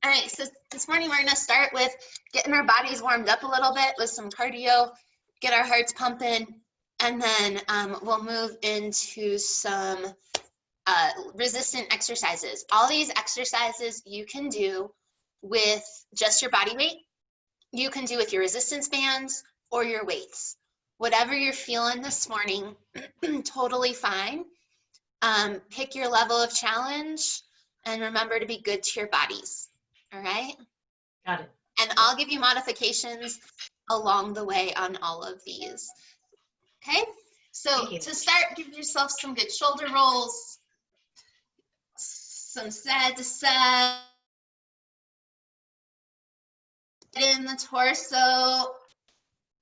All right, so this morning we're gonna start with getting our bodies warmed up a little bit with some cardio, get our hearts pumping, and then we'll move into some resistant exercises. All these exercises you can do with just your body weight. You can do with your resistance bands or your weights. Whatever you're feeling this morning, totally fine. Pick your level of challenge and remember to be good to your bodies. All right? Got it. And I'll give you modifications along the way on all of these. Okay? So to start, give yourself some good shoulder rolls, some side to side. In the torso,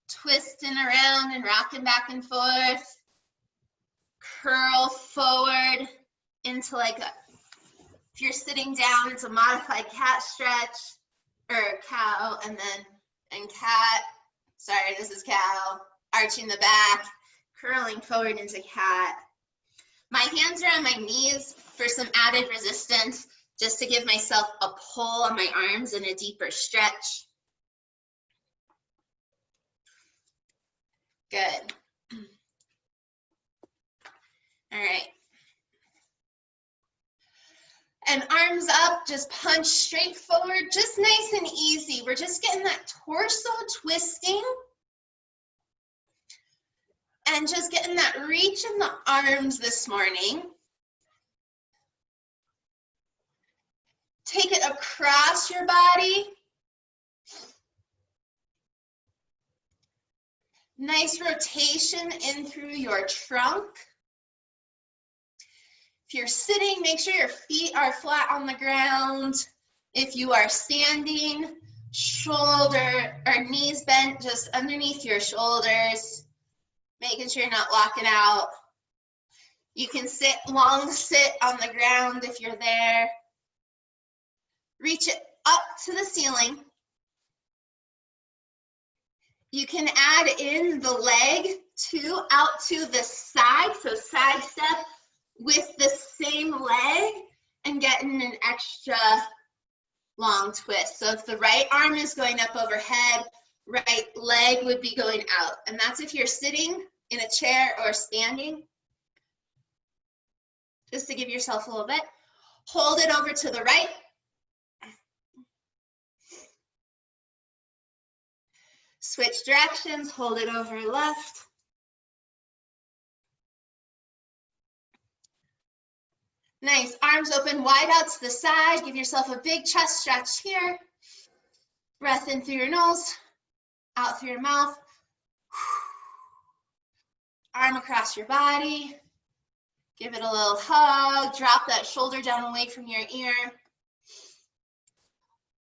twisting around and rocking back and forth. Curl forward into like a, if you're sitting down, it's a modified cat stretch, or cow, and cat. Sorry, this is cow. Arching the back, curling forward into cat. My hands are on my knees for some added resistance, just to give myself a pull on my arms and a deeper stretch. Good. All right. And arms up, just punch straight forward, just nice and easy. We're just getting that torso twisting and just getting that reach in the arms this morning. Take it across your body. Nice rotation in through your trunk. If you're sitting, make sure your feet are flat on the ground. If you are standing, shoulder or knees bent just underneath your shoulders, making sure you're not locking out. You can sit, long sit on the ground if you're there. Reach it up to the ceiling. You can add in the leg out to the side, so side step with the same leg and getting an extra long twist. So if the right arm is going up overhead, right leg would be going out. And that's if you're sitting in a chair or standing. Just to give yourself a little bit. Hold it over to the right. Switch directions, hold it over left. Nice, arms open wide out to the side. Give yourself a big chest stretch here. Breath in through your nose, out through your mouth. Arm across your body. Give it a little hug. Drop that shoulder down away from your ear.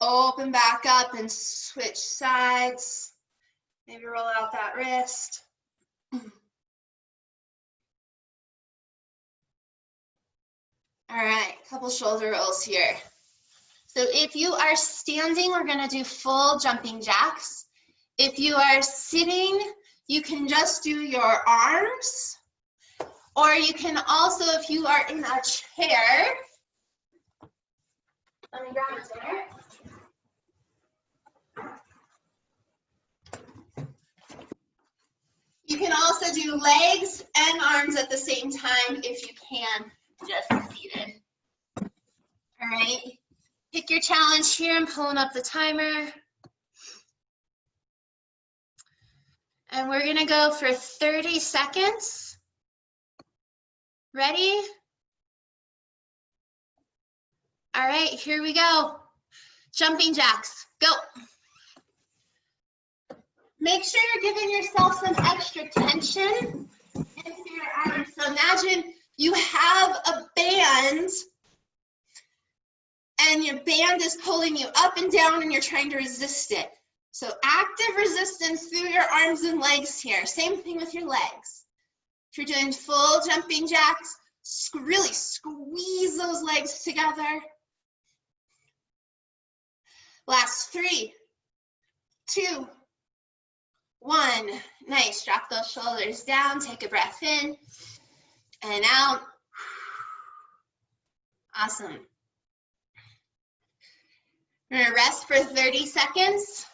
Open back up and switch sides. Maybe roll out that wrist. All right, a couple shoulder rolls here. So if you are standing, we're gonna do full jumping jacks. If you are sitting, you can just do your arms, or you can also, if you are in a chair, let me grab a chair. You can also do legs and arms at the same time if you can, just seated. All right, pick your challenge here. I'm pulling up the timer. And we're gonna go for 30 seconds. Ready? All right, here we go. Jumping jacks, go. Make sure you're giving yourself some extra tension into your arms. So imagine you have a band and your band is pulling you up and down and you're trying to resist it. So active resistance through your arms and legs here. Same thing with your legs. If you're doing full jumping jacks, really squeeze those legs together. Last 3, 2, 1. Nice, drop those shoulders down, take a breath in and out. Awesome. We're gonna rest for 30 seconds.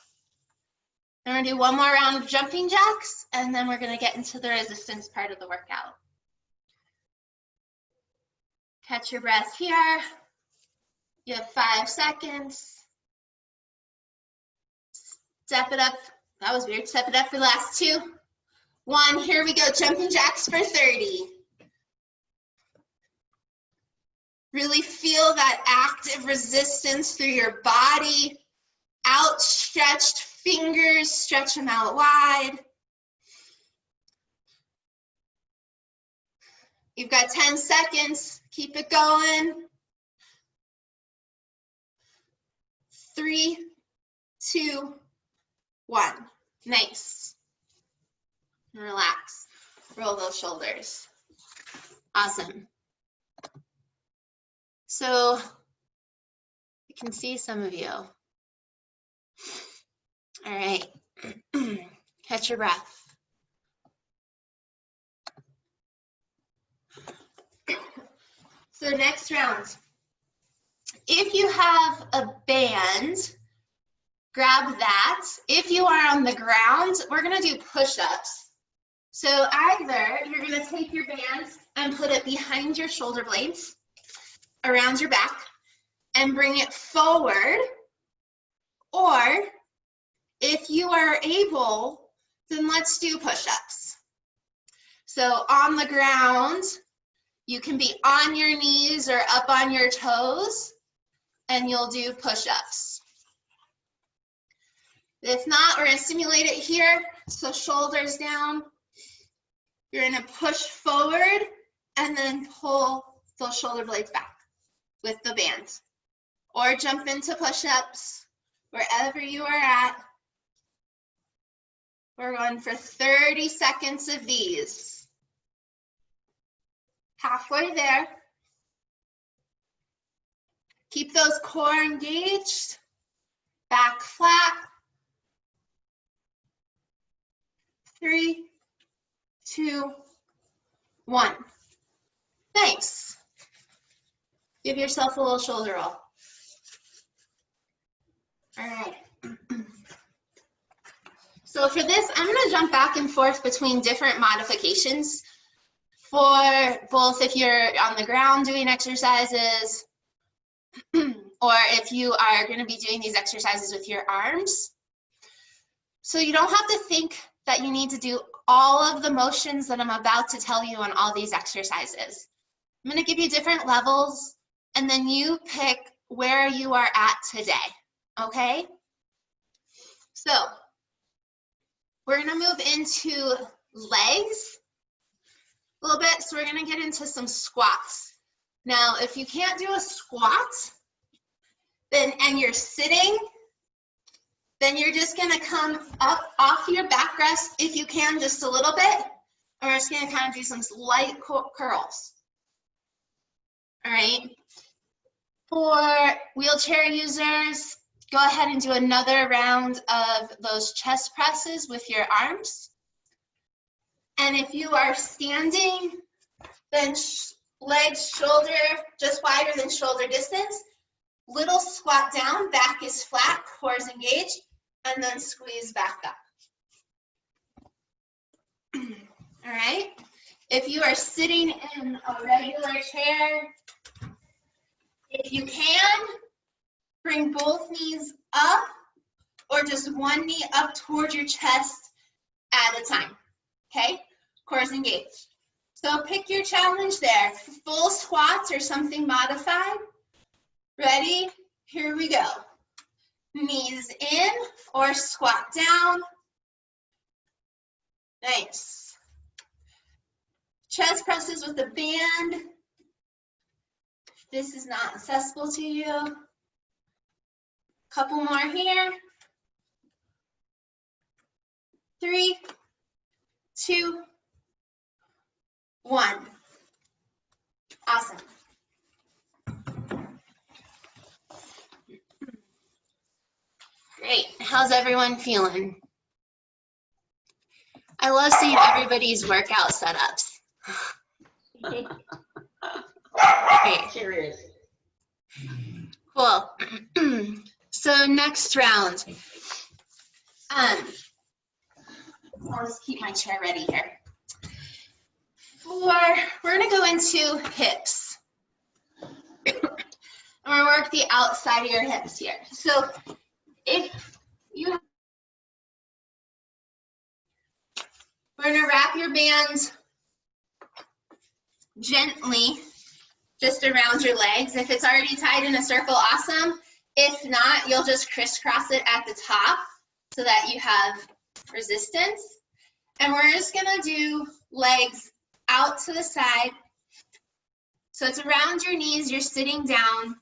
Then we're gonna do one more round of jumping jacks, and then we're gonna get into the resistance part of the workout. Catch your breath here. You have 5 seconds. Step it up. That was weird. Step it up for the last 2. 1, here we go. Jumping jacks for 30. Really feel that active resistance through your body. Outstretched fingers, stretch them out wide. You've got 10 seconds. Keep it going. 3, 2, 1. Nice. And relax. Roll those shoulders. Awesome. So I can see some of you. All right. Catch your breath. So next round. If you have a band, grab that. If you are on the ground, we're gonna do push-ups. So either you're gonna take your band and put it behind your shoulder blades, around your back, and bring it forward, or if you are able, then let's do push-ups. So on the ground, you can be on your knees or up on your toes, and you'll do push-ups. If not, we're gonna simulate it here. So shoulders down. You're gonna push forward and then pull those shoulder blades back with the band. Or jump into push-ups, wherever you are at. We're going for 30 seconds of these. Halfway there. Keep those core engaged. Back flat. 3, 2, 1. Thanks. Give yourself a little shoulder roll. All right. So for this, I'm going to jump back and forth between different modifications for both if you're on the ground doing exercises or if you are going to be doing these exercises with your arms. So you don't have to think that you need to do all of the motions that I'm about to tell you on all these exercises. I'm going to give you different levels, and then you pick where you are at today, okay? So we're going to move into legs a little bit, so we're going to get into some squats. Now, if you can't do a squat, then and you're sitting, then you're just gonna come up off your back rest, if you can, just a little bit, and we're just gonna kind of do some light curls. All right. For wheelchair users, go ahead and do another round of those chest presses with your arms. And if you are standing, then legs shoulder, just wider than shoulder distance. Little squat down, back is flat, core is engaged, and then squeeze back up. All right. If you are sitting in a regular chair, if you can, bring both knees up or just one knee up towards your chest at a time. Okay? Core is engaged. So pick your challenge there. Full squats or something modified. Ready? Here we go. Knees in or squat down. Nice. Chest presses with a band. If this is not accessible to you. Couple more here. 3, 2, 1. Awesome. Great. How's everyone feeling? I love seeing everybody's workout setups. Great. Cheers. Cool. So next round. I'll just keep my chair ready here. We're gonna go into hips. And we're gonna work the outside of your hips here. So if you, we're gonna wrap your bands gently just around your legs. If it's already tied in a circle, awesome. If not, you'll just crisscross it at the top so that you have resistance. And we're just gonna do legs out to the side. So it's around your knees, you're sitting down.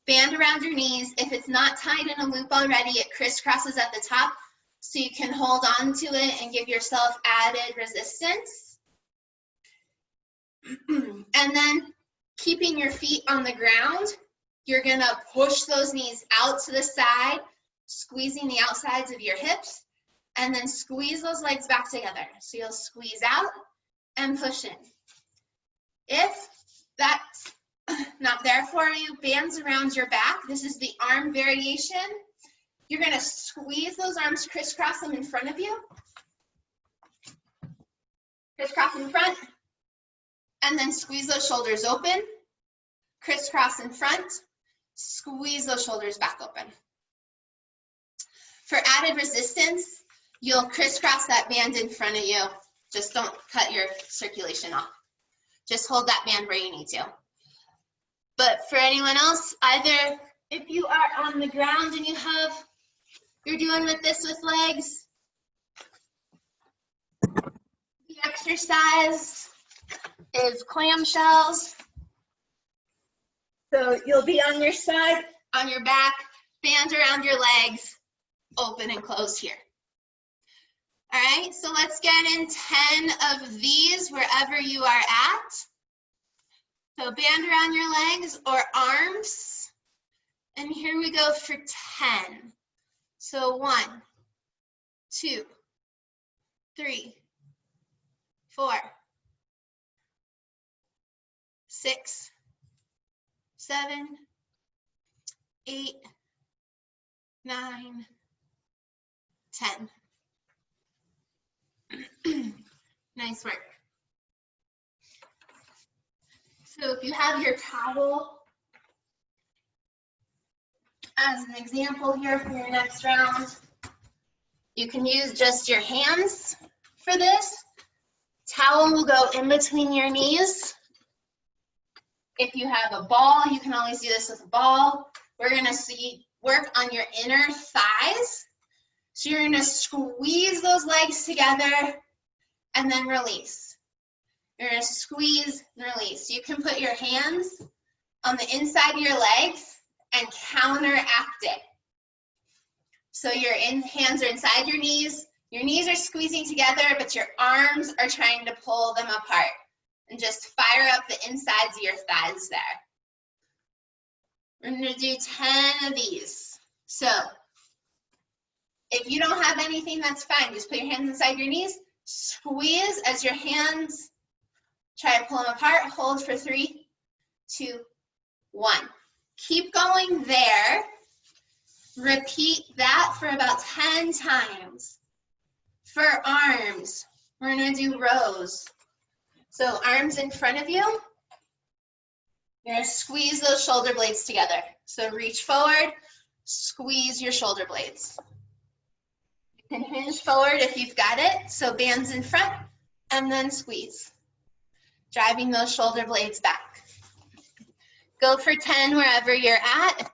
Band around your knees. If it's not tied in a loop already, it crisscrosses at the top so you can hold on to it and give yourself added resistance. And then keeping your feet on the ground, you're gonna push those knees out to the side, squeezing the outsides of your hips, and then squeeze those legs back together. So you'll squeeze out and push in. If that's not there for you, bands around your back. This is the arm variation. You're gonna squeeze those arms, crisscross them in front of you. Crisscross in front, and then squeeze those shoulders open. Crisscross in front, squeeze those shoulders back open. For added resistance, you'll crisscross that band in front of you. Just don't cut your circulation off. Just hold that band where you need to. But for anyone else, either if you are on the ground and you're doing with this with legs, the exercise is clamshells. So you'll be on your side, on your back, band around your legs, open and close here. All right, so let's get in 10 of these wherever you are at. So band around your legs or arms. And here we go for 10. So 1, 2, 3, 4, 6, 7, 8, 9, 10. Nice work. So if you have your towel as an example here for your next round, you can use just your hands for this. Towel will go in between your knees. If you have a ball, you can always do this with a ball. We're gonna work on your inner thighs. So you're gonna squeeze those legs together and then release. You're gonna squeeze and release. You can put your hands on the inside of your legs and counteract it. So your hands are inside your knees are squeezing together, but your arms are trying to pull them apart. And just fire up the insides of your thighs there. We're gonna do 10 of these. So if you don't have anything, that's fine. Just put your hands inside your knees, squeeze as your hands try to pull them apart. Hold for 3, 2, 1. Keep going there. Repeat that for about 10 times. For arms, we're gonna do rows. So arms in front of you. You're gonna squeeze those shoulder blades together. So reach forward, squeeze your shoulder blades. You can hinge forward if you've got it. So bands in front and then squeeze. Driving those shoulder blades back. Go for 10 wherever you're at.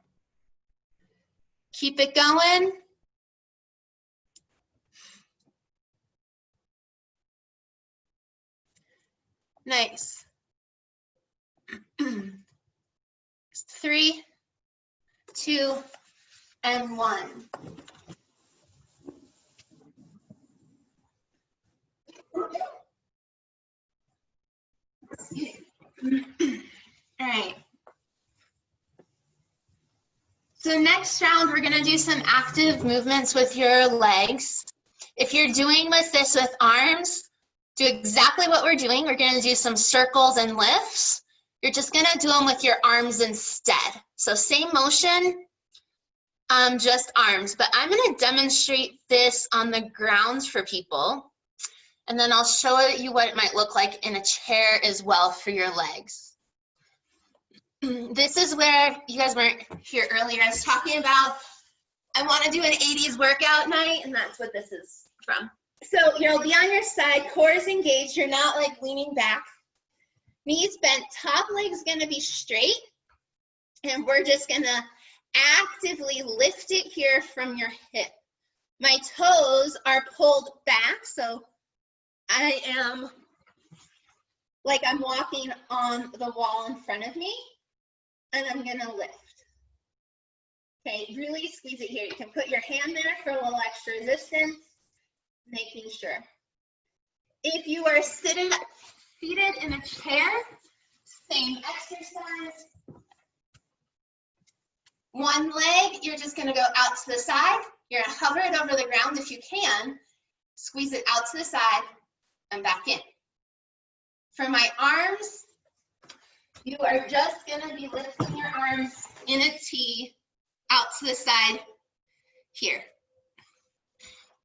Keep it going. Nice. 3, 2, and 1. All right. So next round, we're going to do some active movements with your legs. If you're doing this with arms, do exactly what we're doing. We're going to do some circles and lifts. You're just going to do them with your arms instead. So same motion, just arms, but I'm going to demonstrate this on the ground for people, and then I'll show you what it might look like in a chair as well for your legs. This is where you guys weren't here earlier. I was talking about I want to do an 80s workout night, and that's what this is from. So you'll be on your side, core is engaged, you're not like leaning back. Knees bent, top leg's gonna be straight, and we're just gonna actively lift it here from your hip. My toes are pulled back, so I am like I'm walking on the wall in front of me, and I'm gonna lift. Okay, really squeeze it here. You can put your hand there for a little extra resistance, making sure. If you are seated in a chair, same exercise. One leg, you're just gonna go out to the side. You're gonna hover it over the ground if you can. Squeeze it out to the side and back in. For my arms, you are just gonna be lifting your arms in a T out to the side here.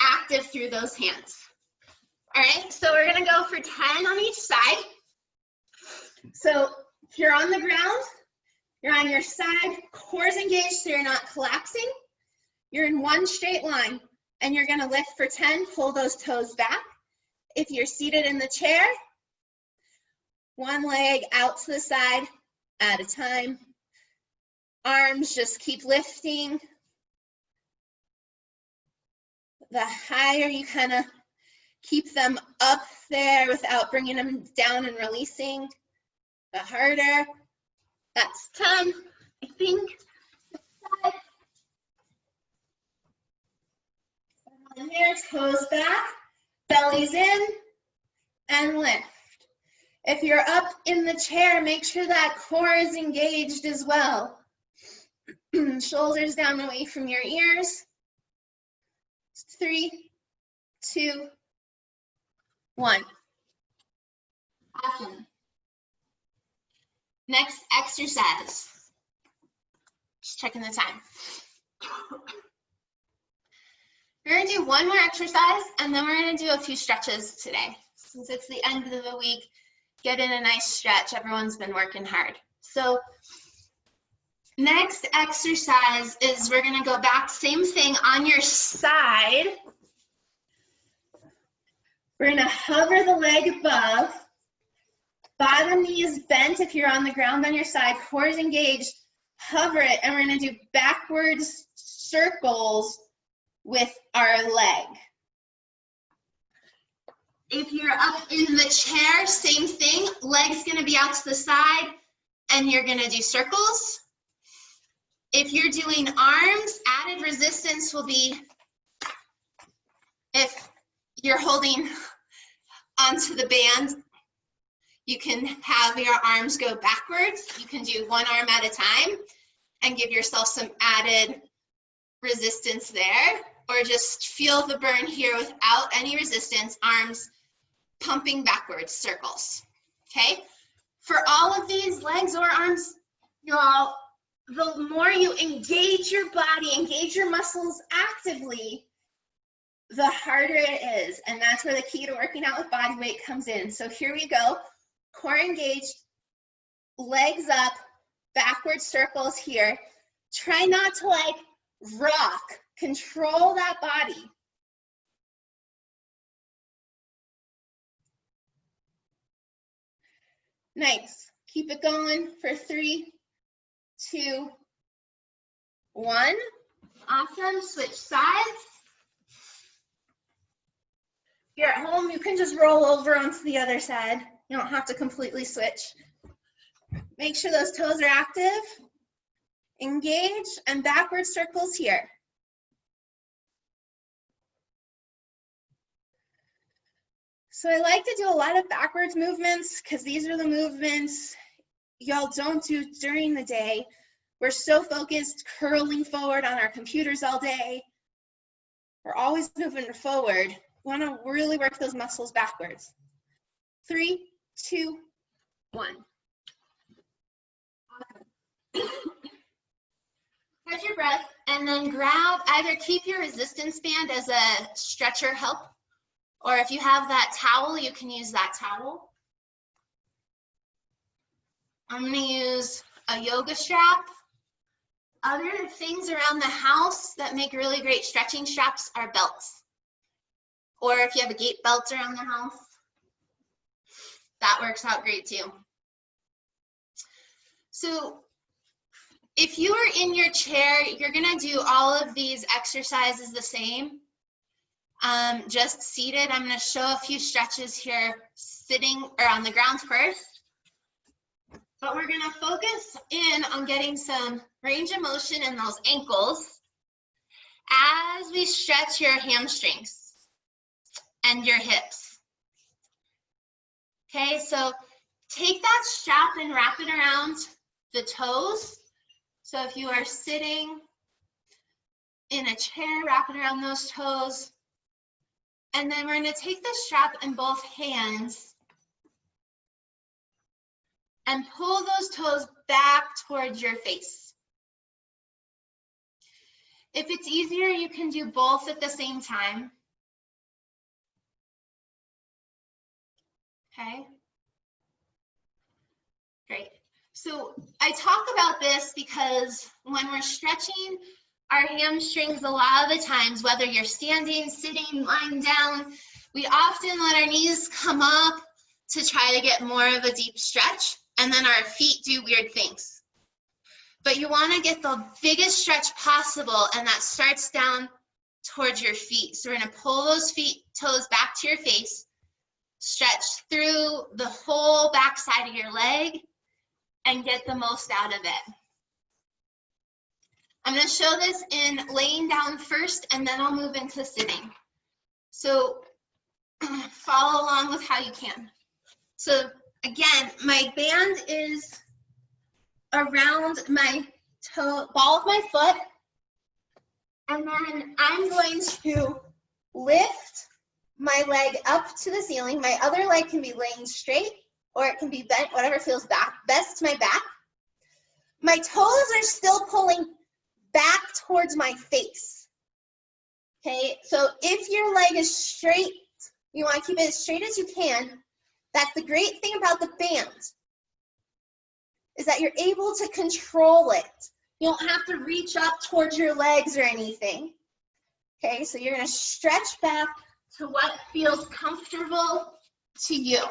Active through those hands. All right, so we're gonna go for 10 on each side. So if you're on the ground, you're on your side, core's engaged so you're not collapsing. You're in one straight line, and you're gonna lift for 10, pull those toes back. If you're seated in the chair, one leg out to the side at a time. Arms just keep lifting. The higher you kind of keep them up there without bringing them down and releasing, the harder. That's 10, I think. And there, toes back, belly's in, and lift. If you're up in the chair, make sure that core is engaged as well. Shoulders down away from your ears. 3, 2, 1. Awesome. Next exercise. Just checking the time. We're going to do one more exercise, and then we're going to do a few stretches today. Since it's the end of the week, get in a nice stretch. Everyone's been working hard. So next exercise is we're going to go back, same thing on your side. We're going to hover the leg above. Bottom knee is bent if you're on the ground on your side. Core is engaged. Hover it, and we're going to do backwards circles with our leg. If you're up in the chair, same thing. Leg's going to be out to the side, and you're going to do circles. If you're doing arms, added resistance will be if you're holding onto the band, you can have your arms go backwards. You can do one arm at a time and give yourself some added resistance there, or just feel the burn here without any resistance, arms pumping backwards, circles, okay? For all of these, legs or arms, y'all, the more you engage your body, engage your muscles actively, the harder it is. And that's where the key to working out with body weight comes in. So here we go. Core engaged, legs up, backward circles here. Try not to like rock, control that body. Nice, keep it going for 3, 2, 1. Awesome, switch sides. If you're at home, you can just roll over onto the other side. You don't have to completely switch. Make sure those toes are active, engage, and backward circles here. So I like to do a lot of backwards movements because these are the movements y'all don't do during the day. We're so focused curling forward on our computers all day. We're always moving forward. We want to really work those muscles backwards. 3, 2, 1. Catch your breath and then grab, either keep your resistance band as a stretcher help, or if you have that towel, you can use that towel. I'm going to use a yoga strap. Other things around the house that make really great stretching straps are belts. Or if you have a gate belt around the house, that works out great too. So if you are in your chair, you're going to do all of these exercises the same. Just seated. I'm going to show a few stretches here sitting or on the ground first. But we're going to focus in on getting some range of motion in those ankles as we stretch your hamstrings and your hips. Okay, so take that strap and wrap it around the toes. So if you are sitting in a chair, wrap it around those toes. And then we're going to take the strap in both hands and pull those toes back towards your face. If it's easier, you can do both at the same time. Okay. Great. So I talk about this because when we're stretching our hamstrings, a lot of the times, whether you're standing, sitting, lying down, we often let our knees come up to try to get more of a deep stretch, and then our feet do weird things. But you want to get the biggest stretch possible, and that starts down towards your feet. So we're going to pull those toes back to your face, stretch through the whole back side of your leg, and get the most out of it. I'm going to show this in laying down first, and then I'll move into sitting. So follow along with how you can. So again, my band is around my toe, ball of my foot, and then I'm going to lift my leg up to the ceiling. My other leg can be laying straight, or it can be bent, whatever feels best to my back. My toes are still pulling back towards my face. Okay, so if your leg is straight, you want to keep it as straight as you can. That's the great thing about the band, is that you're able to control it. You don't have to reach up towards your legs or anything. Okay, so you're going to stretch back to what feels comfortable to you.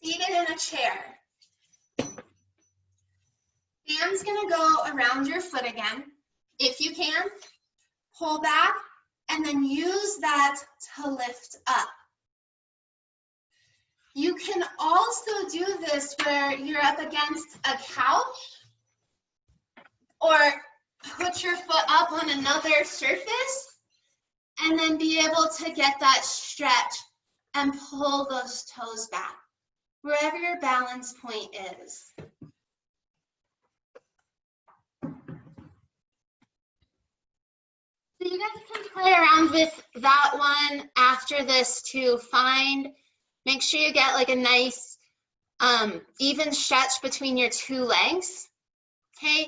If you're seated in a chair, band's going to go around your foot again. If you can, pull back and then use that to lift up. You can also do this where you're up against a couch or put your foot up on another surface and then be able to get that stretch and pull those toes back, wherever your balance point is. So you guys can play around with that one after this to make sure you get like a nice even stretch between your two legs, okay?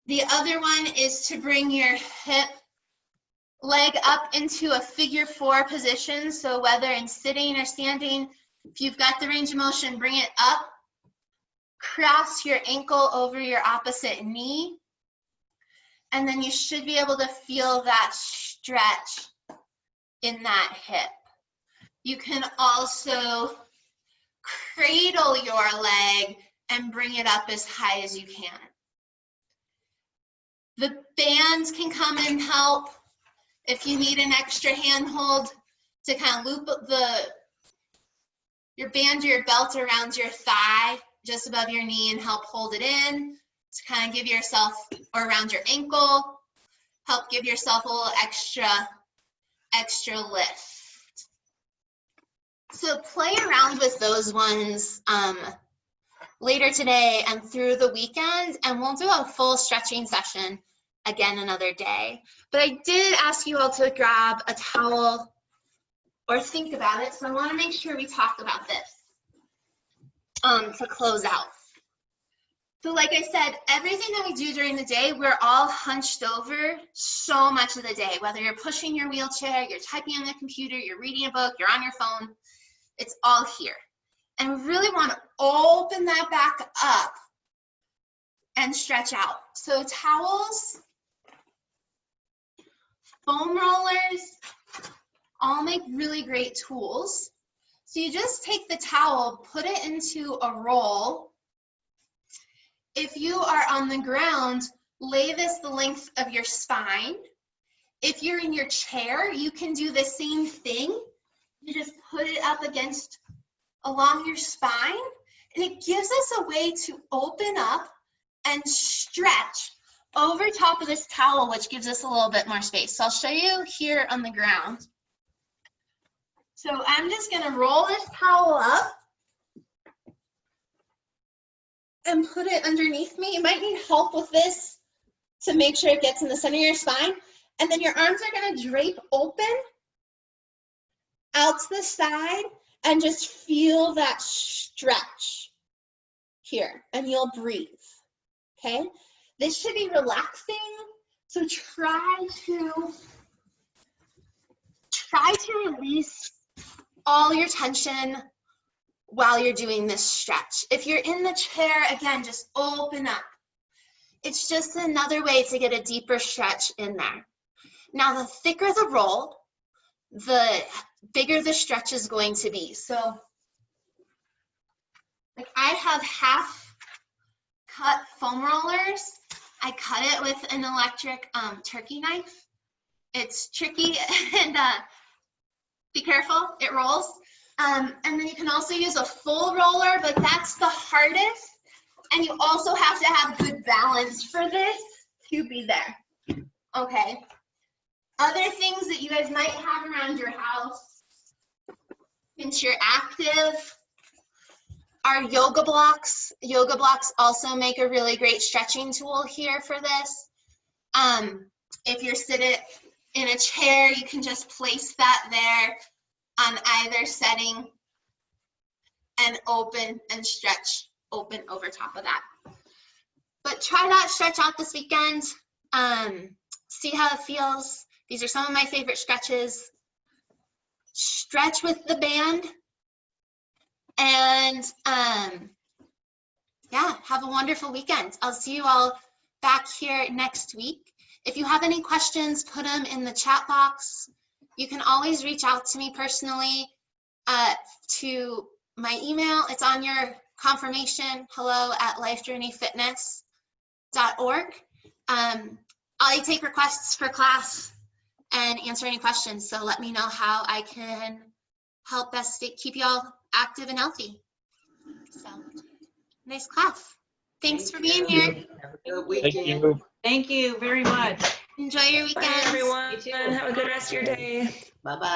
The other one is to bring your hip leg up into a figure 4 position. So whether in sitting or standing, if you've got the range of motion, bring it up, cross your ankle over your opposite knee, and then you should be able to feel that stretch in that hip. You can also cradle your leg and bring it up as high as you can. The bands can come and help if you need an extra handhold to kind of loop your band or your belt around your thigh, just above your knee, and help hold it in to kind of give yourself, or around your ankle, help give yourself a little extra lift. So play around with those ones later today and through the weekend, and we'll do a full stretching session again another day. But I did ask you all to grab a towel or think about it, so I want to make sure we talk about this to close out. So like I said, everything that we do during the day, we're all hunched over so much of the day, whether you're pushing your wheelchair, you're typing on the computer, you're reading a book, you're on your phone, it's all here. And we really want to open that back up and stretch out. So towels, foam rollers, all make really great tools. So you just take the towel, put it into a roll. If you are on the ground, lay this the length of your spine. If you're in your chair, you can do the same thing. You just put it up against along your spine, and it gives us a way to open up and stretch over top of this towel, which gives us a little bit more space. So I'll show you here on the ground. So I'm just gonna roll this towel up and put it underneath me. You might need help with this to make sure it gets in the center of your spine. And then your arms are gonna drape open out to the side and just feel that stretch here, and you'll breathe, okay? This should be relaxing, so try to release all your tension while you're doing this stretch. If you're in the chair, again, just open up. It's just another way to get a deeper stretch in there. Now, the thicker the roll, the bigger the stretch is going to be. So, like I have half cut foam rollers. I cut it with an electric turkey knife. It's tricky and be careful, it rolls. And then you can also use a full roller, but that's the hardest. And you also have to have good balance for this to be there. Okay. Other things that you guys might have around your house, since you're active, are yoga blocks. Yoga blocks also make a really great stretching tool here for this. If you're sitting in a chair, you can just place that there on either setting and open and stretch open over top of that. But try that stretch out this weekend. See how it feels. These are some of my favorite stretches. Stretch with the band. And yeah, have a wonderful weekend. I'll see you all back here next week. If you have any questions, put them in the chat box. You can always reach out to me personally to my email. It's on your confirmation, hello@lifejourneyfitness.org. I take requests for class and answer any questions, so let me know how I can help best keep you all active and healthy. So, nice class. Thanks for being here. Have a good weekend. Thank you very much. Enjoy your weekend. Bye, everyone. You too. Have a good rest of your day. Bye-bye.